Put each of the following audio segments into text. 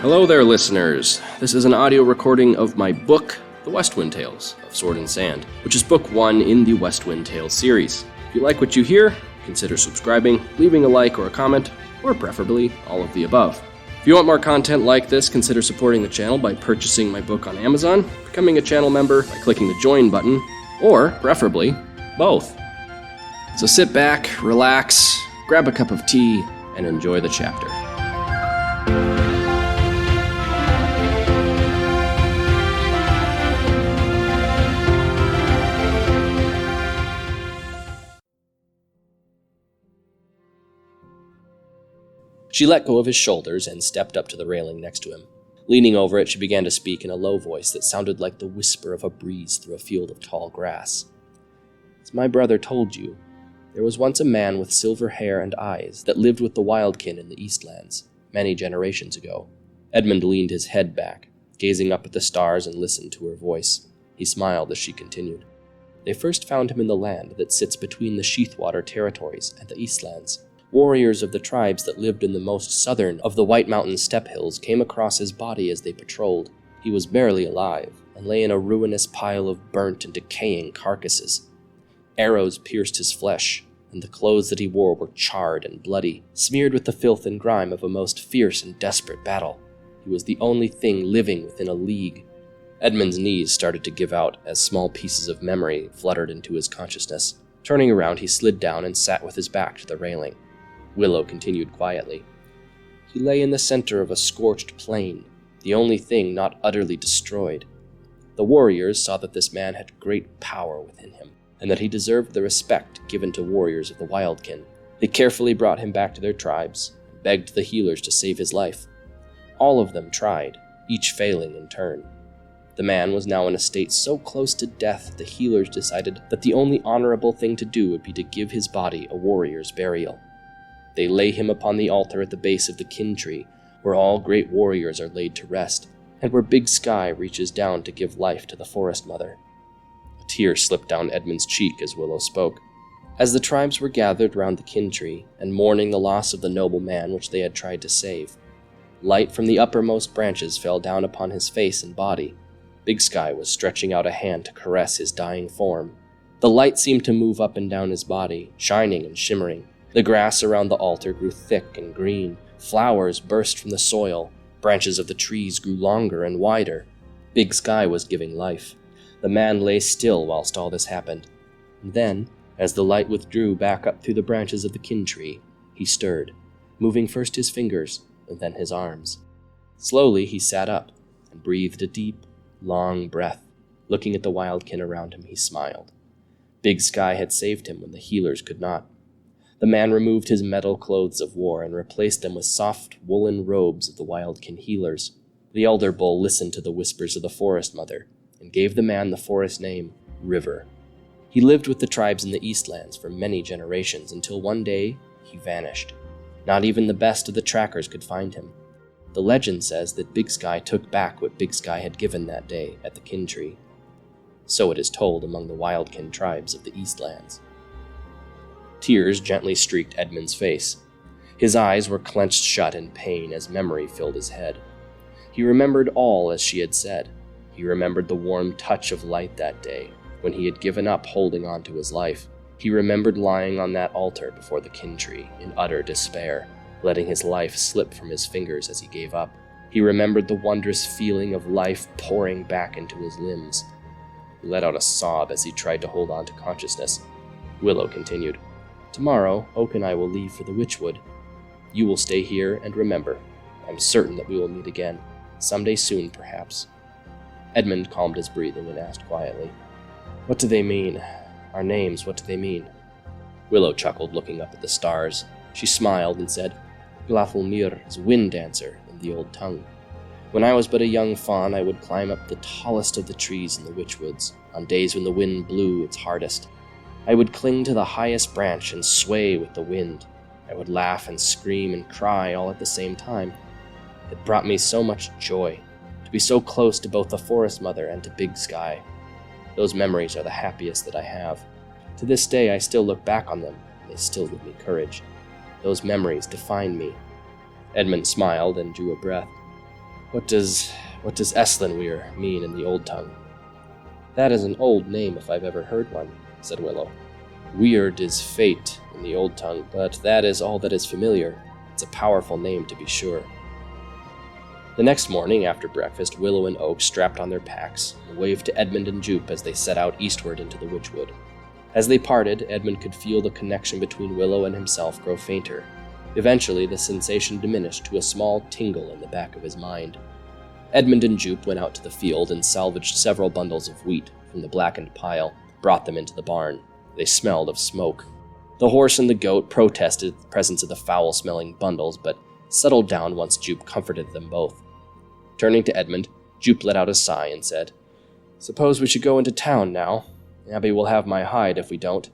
Hello there, listeners. This is an audio recording of my book, The Westwind Tales of Sword and Sand, which is book 1 in the Westwind Tales series. If you like what you hear, consider subscribing, leaving a like or a comment, or preferably all of the above. If you want more content like this, consider supporting the channel by purchasing my book on Amazon, becoming a channel member by clicking the join button, or preferably both. So sit back, relax, grab a cup of tea, and enjoy the chapter. She let go of his shoulders and stepped up to the railing next to him. Leaning over it, she began to speak in a low voice that sounded like the whisper of a breeze through a field of tall grass. As my brother told you, there was once a man with silver hair and eyes that lived with the Wildkin in the Eastlands, many generations ago. Edmund leaned his head back, gazing up at the stars and listened to her voice. He smiled as she continued. They first found him in the land that sits between the Sheathwater territories and the Eastlands. Warriors of the tribes that lived in the most southern of the White Mountain steppe hills came across his body as they patrolled. He was barely alive and lay in a ruinous pile of burnt and decaying carcasses. Arrows pierced his flesh, and the clothes that he wore were charred and bloody, smeared with the filth and grime of a most fierce and desperate battle. He was the only thing living within a league. Edmund's knees started to give out as small pieces of memory fluttered into his consciousness. Turning around, he slid down and sat with his back to the railing. Willow continued quietly. He lay in the center of a scorched plain, the only thing not utterly destroyed. The warriors saw that this man had great power within him, and that he deserved the respect given to warriors of the Wildkin. They carefully brought him back to their tribes, and begged the healers to save his life. All of them tried, each failing in turn. The man was now in a state so close to death that the healers decided that the only honorable thing to do would be to give his body a warrior's burial. They lay him upon the altar at the base of the kin tree, where all great warriors are laid to rest, and where Big Sky reaches down to give life to the Forest Mother. A tear slipped down Edmund's cheek as Willow spoke. As the tribes were gathered round the kin tree, and mourning the loss of the noble man which they had tried to save, light from the uppermost branches fell down upon his face and body. Big Sky was stretching out a hand to caress his dying form. The light seemed to move up and down his body, shining and shimmering. The grass around the altar grew thick and green. Flowers burst from the soil. Branches of the trees grew longer and wider. Big Sky was giving life. The man lay still whilst all this happened. And then, as the light withdrew back up through the branches of the kin tree, he stirred, moving first his fingers and then his arms. Slowly he sat up and breathed a deep, long breath. Looking at the Wildkin around him, he smiled. Big Sky had saved him when the healers could not. The man removed his metal clothes of war and replaced them with soft woolen robes of the Wildkin healers. The elder bull listened to the whispers of the Forest Mother and gave the man the forest name, River. He lived with the tribes in the Eastlands for many generations until one day he vanished. Not even the best of the trackers could find him. The legend says that Big Sky took back what Big Sky had given that day at the kin tree. So it is told among the Wildkin tribes of the Eastlands. Tears gently streaked Edmund's face. His eyes were clenched shut in pain as memory filled his head. He remembered all as she had said. He remembered the warm touch of light that day, when he had given up holding on to his life. He remembered lying on that altar before the kin tree in utter despair, letting his life slip from his fingers as he gave up. He remembered the wondrous feeling of life pouring back into his limbs. He let out a sob as he tried to hold on to consciousness. Willow continued. Tomorrow, Oak and I will leave for the Witchwood. You will stay here and remember. I'm certain that we will meet again. Someday soon, perhaps. Edmund calmed his breathing and asked quietly, What do they mean? Our names, what do they mean? Willow chuckled, looking up at the stars. She smiled and said, Glafulmir is wind dancer in the old tongue. When I was but a young fawn, I would climb up the tallest of the trees in the Witchwoods, on days when the wind blew its hardest. I would cling to the highest branch and sway with the wind. I would laugh and scream and cry all at the same time. It brought me so much joy to be so close to both the Forest Mother and to Big Sky. Those memories are the happiest that I have. To this day, I still look back on them, and they still give me courage. Those memories define me. Edmund smiled and drew a breath. What does Eslinweir mean in the Old Tongue?" "That is an old name if I've ever heard one," said Willow. "Weird is fate in the Old Tongue, but that is all that is familiar. It's a powerful name to be sure." The next morning, after breakfast, Willow and Oak strapped on their packs and waved to Edmund and Jupe as they set out eastward into the Witchwood. As they parted, Edmund could feel the connection between Willow and himself grow fainter. Eventually, the sensation diminished to a small tingle in the back of his mind. Edmund and Jupe went out to the field and salvaged several bundles of wheat from the blackened pile, brought them into the barn. They smelled of smoke. The horse and the goat protested the presence of the foul-smelling bundles, but settled down once Jupe comforted them both. Turning to Edmund, Jupe let out a sigh and said, "Suppose we should go into town now. Abby will have my hide if we don't."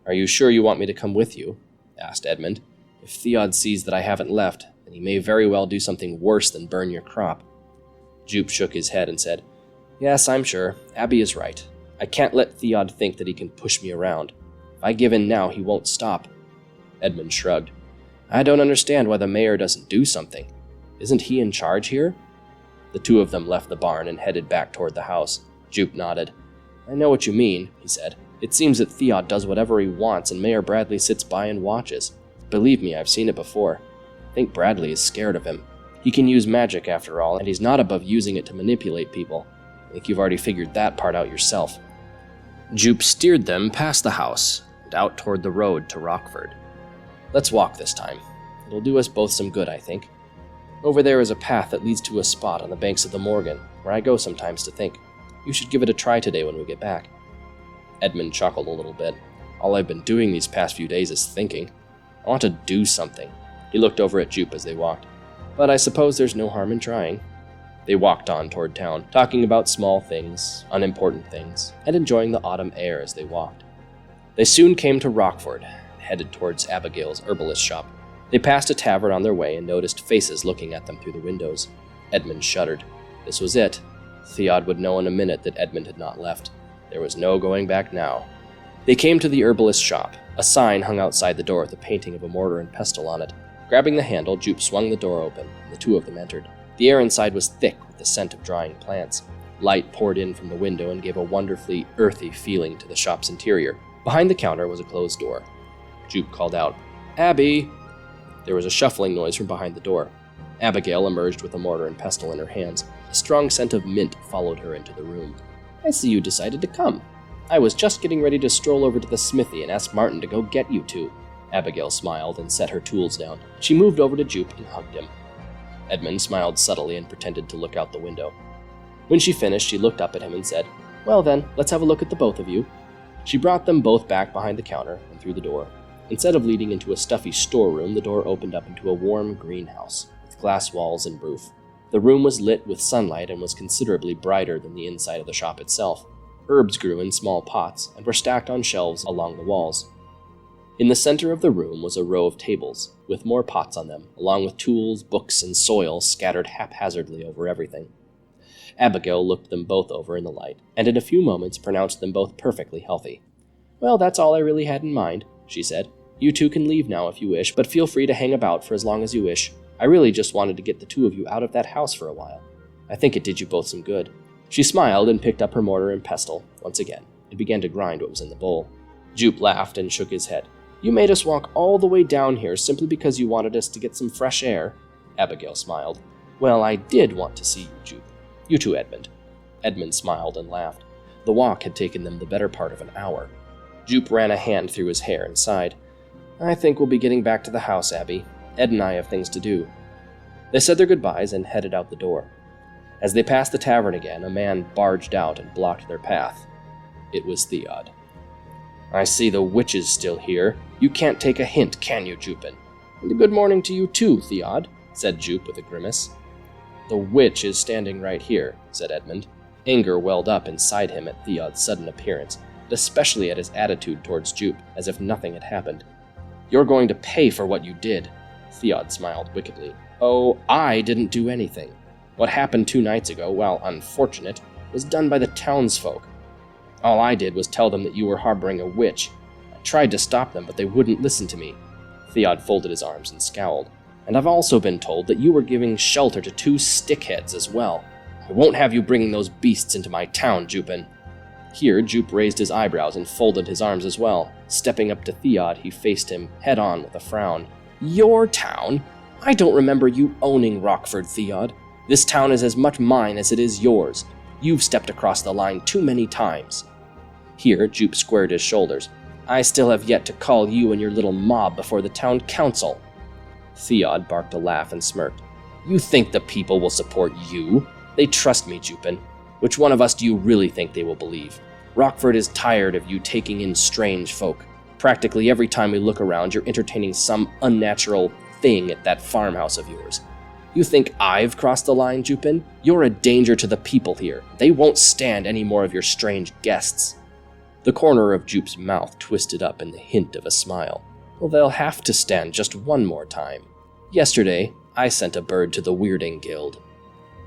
"Are you sure you want me to come with you?" asked Edmund. "If Theod sees that I haven't left, then he may very well do something worse than burn your crop." Jupe shook his head and said, "Yes, I'm sure. Abby is right. I can't let Theod think that he can push me around. If I give in now, he won't stop." Edmund shrugged. "I don't understand why the mayor doesn't do something. Isn't he in charge here?" The two of them left the barn and headed back toward the house. Jupe nodded. "I know what you mean," he said. "It seems that Theod does whatever he wants and Mayor Bradley sits by and watches. Believe me, I've seen it before. I think Bradley is scared of him. He can use magic after all, and he's not above using it to manipulate people. I think you've already figured that part out yourself." Jupe steered them past the house and out toward the road to Rockford. "Let's walk this time. It'll do us both some good, I think. Over there is a path that leads to a spot on the banks of the Morgan, where I go sometimes to think. You should give it a try today when we get back." Edmund chuckled a little bit. "All I've been doing these past few days is thinking. I want to do something." He looked over at Jupe as they walked. "But I suppose there's no harm in trying." They walked on toward town, talking about small things, unimportant things, and enjoying the autumn air as they walked. They soon came to Rockford, and headed towards Abigail's herbalist shop. They passed a tavern on their way and noticed faces looking at them through the windows. Edmund shuddered. This was it. Theod would know in a minute that Edmund had not left. There was no going back now. They came to the herbalist shop. A sign hung outside the door with a painting of a mortar and pestle on it. Grabbing the handle, Jupe swung the door open, and the two of them entered. The air inside was thick with the scent of drying plants. Light poured in from the window and gave a wonderfully earthy feeling to the shop's interior. Behind the counter was a closed door. Jupe called out, "Abby!" There was a shuffling noise from behind the door. Abigail emerged with a mortar and pestle in her hands. A strong scent of mint followed her into the room. "I see you decided to come. I was just getting ready to stroll over to the smithy and ask Martin to go get you two." Abigail smiled and set her tools down. She moved over to Jupe and hugged him. Edmund smiled subtly and pretended to look out the window. When she finished, she looked up at him and said, "Well then, let's have a look at the both of you." She brought them both back behind the counter and through the door. Instead of leading into a stuffy storeroom, the door opened up into a warm greenhouse with glass walls and roof. The room was lit with sunlight and was considerably brighter than the inside of the shop itself. Herbs grew in small pots and were stacked on shelves along the walls. In the center of the room was a row of tables, with more pots on them, along with tools, books, and soil scattered haphazardly over everything. Abigail looked them both over in the light, and in a few moments pronounced them both perfectly healthy. "Well, that's all I really had in mind," she said. "You two can leave now if you wish, but feel free to hang about for as long as you wish. I really just wanted to get the two of you out of that house for a while. I think it did you both some good." She smiled and picked up her mortar and pestle once again and began to grind what was in the bowl. Jupe laughed and shook his head. "You made us walk all the way down here simply because you wanted us to get some fresh air." Abigail smiled. "Well, I did want to see you, Jupe. You too, Edmund." Edmund smiled and laughed. The walk had taken them the better part of an hour. Jupe ran a hand through his hair and sighed. "I think we'll be getting back to the house, Abby. Ed and I have things to do." They said their goodbyes and headed out the door. As they passed the tavern again, a man barged out and blocked their path. It was Theod. "I see the witch is still here. You can't take a hint, can you, Jupin?" "And a good morning to you too, Theod," said Jupe with a grimace. "The witch is standing right here," said Edmund. Anger welled up inside him at Theod's sudden appearance, but especially at his attitude towards Jupe, as if nothing had happened. "You're going to pay for what you did." Theod smiled wickedly. "Oh, I didn't do anything. What happened 2 nights ago, while unfortunate, was done by the townsfolk. All I did was tell them that you were harboring a witch. I tried to stop them, but they wouldn't listen to me." Theod folded his arms and scowled. And I've also been told that you were giving shelter to 2 stickheads as well. I won't have you bringing those beasts into my town, Jupin." Here, Jupe raised his eyebrows and folded his arms as well. Stepping up to Theod, he faced him head-on with a frown. "Your town? I don't remember you owning Rockford, Theod. This town is as much mine as it is yours. You've stepped across the line too many times." Here, Jupe squared his shoulders. "I still have yet to call you and your little mob before the town council." Theod barked a laugh and smirked. "You think the people will support you? They trust me, Jupin. Which one of us do you really think they will believe? Rockford is tired of you taking in strange folk. Practically every time we look around, you're entertaining some unnatural thing at that farmhouse of yours. You think I've crossed the line, Jupin? You're a danger to the people here. They won't stand any more of your strange guests." The corner of Jupe's mouth twisted up in the hint of a smile. "Well, they'll have to stand just one more time. Yesterday, I sent a bird to the Weirding Guild."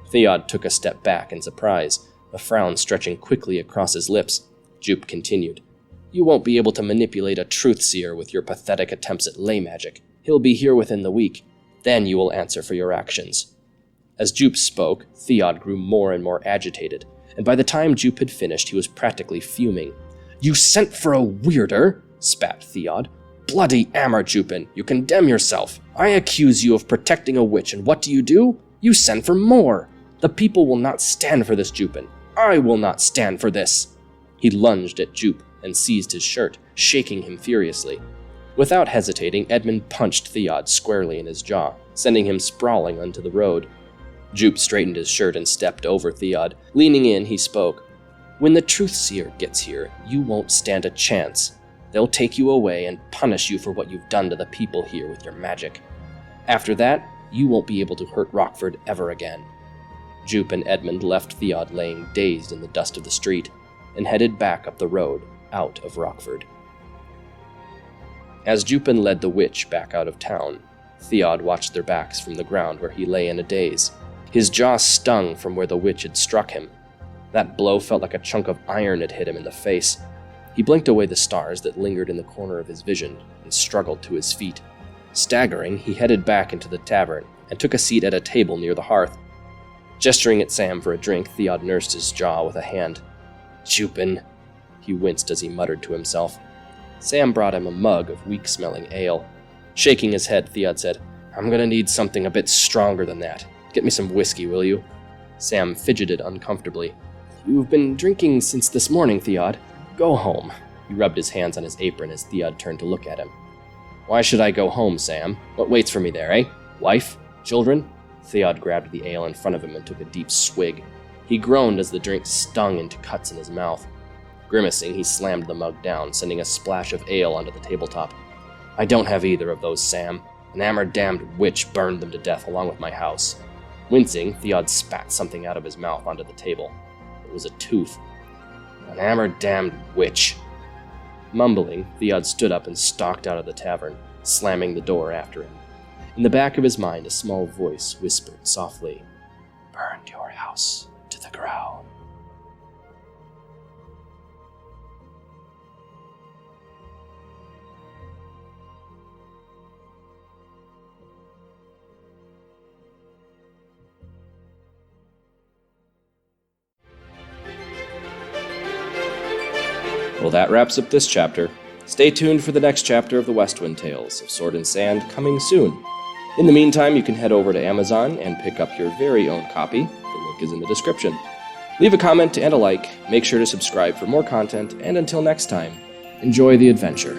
Theod took a step back in surprise, a frown stretching quickly across his lips. Jupe continued. "You won't be able to manipulate a truth-seer with your pathetic attempts at ley magic. He'll be here within the week. Then you will answer for your actions." As Jupe spoke, Theod grew more and more agitated, and by the time Jupe had finished, he was practically fuming. "You sent for a weirder?" spat Theod. "Bloody Ammer, Jupin, you condemn yourself. I accuse you of protecting a witch, and what do? You send for more. The people will not stand for this, Jupin. I will not stand for this." He lunged at Jupe and seized his shirt, shaking him furiously. Without hesitating, Edmund punched Theod squarely in his jaw, sending him sprawling onto the road. Jupe straightened his shirt and stepped over Theod. Leaning in, he spoke. "When the Truthseer gets here, you won't stand a chance. They'll take you away and punish you for what you've done to the people here with your magic. After that, you won't be able to hurt Rockford ever again." Jupe and Edmund left Theod laying dazed in the dust of the street, and headed back up the road, out of Rockford. As Jupin led the witch back out of town, Theod watched their backs from the ground where he lay in a daze. His jaw stung from where the witch had struck him. That blow felt like a chunk of iron had hit him in the face. He blinked away the stars that lingered in the corner of his vision and struggled to his feet. Staggering, he headed back into the tavern and took a seat at a table near the hearth. Gesturing at Sam for a drink, Theod nursed his jaw with a hand. "Jupin," he winced as he muttered to himself. Sam brought him a mug of weak-smelling ale. Shaking his head, Theod said, "I'm gonna need something a bit stronger than that. Get me some whiskey, will you?" Sam fidgeted uncomfortably. "You've been drinking since this morning, Theod. Go home." He rubbed his hands on his apron as Theod turned to look at him. "Why should I go home, Sam? What waits for me there, eh? Wife? Children?" Theod grabbed the ale in front of him and took a deep swig. He groaned as the drink stung into cuts in his mouth. Grimacing, he slammed the mug down, sending a splash of ale onto the tabletop. "I don't have either of those, Sam. An hammer-damned witch burned them to death along with my house." Wincing, Theod spat something out of his mouth onto the table. It was a tooth. "An hammer-damned witch." Mumbling, Theod stood up and stalked out of the tavern, slamming the door after him. In the back of his mind, a small voice whispered softly, "Burned your house to the ground." Well, that wraps up this chapter. Stay tuned for the next chapter of the Westwind Tales of Sword and Sand coming soon. In the meantime, you can head over to Amazon and pick up your very own copy. The link is in the description. Leave a comment and a like, make sure to subscribe for more content, and until next time, enjoy the adventure.